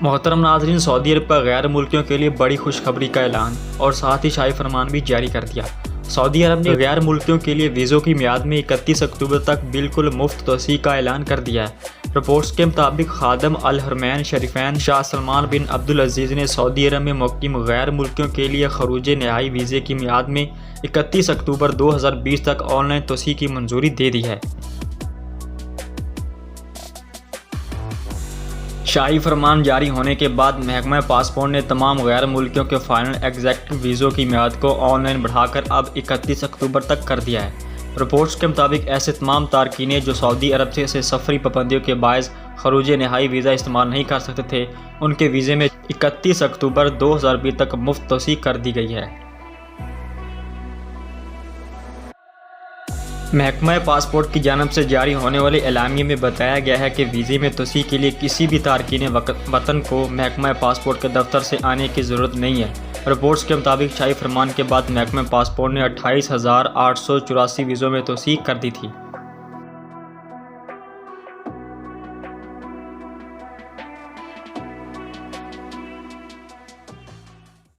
मोहतरम नाज़रीन, सऊदी अरब का गैर मुल्कियों के लिए बड़ी खुशखबरी का ऐलान और साथ ही शाही फरमान भी जारी कर दिया। सऊदी अरब ने गैर मुल्कियों के लिए वीज़ों की मियाद में 31 अक्टूबर तक बिल्कुल मुफ्त तोसी का ऐलान कर दिया है। रिपोर्ट्स के मुताबिक खादम अल हरमैन शरीफैन शाह सलमान बिन अब्दुल अजीज़ ने सऊदी अरब में मुक़ीम गैर मुल्कियों के लिए खरूज नहाई वीज़े की मियाद में 31 अक्टूबर 2020 तक ऑनलाइन तोसी की मंजूरी दे दी है। शाही फरमान जारी होने के बाद महकमा पासपोर्ट ने तमाम गैर मुल्कियों के फाइनल एग्जेक्टिव वीज़ों की मियाद को ऑनलाइन बढ़ाकर अब 31 अक्टूबर तक कर दिया है। रिपोर्ट्स के मुताबिक ऐसे तमाम तारकीन जो सऊदी अरब से सफरी पाबंदियों के बायस खरूज नहाई वीज़ा इस्तेमाल नहीं कर सकते थे, उनके वीज़े में 31 अक्टूबर 2020 तक मुफ्त तोसी कर दी गई है। महकमा पासपोर्ट की जानिब से जारी होने वाले एलामिये में बताया गया है कि वीज़े में तोसी के लिए किसी भी तारकीन वतन को महकमा पासपोर्ट के दफ्तर से आने की ज़रूरत नहीं है। रिपोर्ट्स के मुताबिक शाही फरमान के बाद महकमा पासपोर्ट ने 28,884 वीज़ों में तोसी कर दी थी।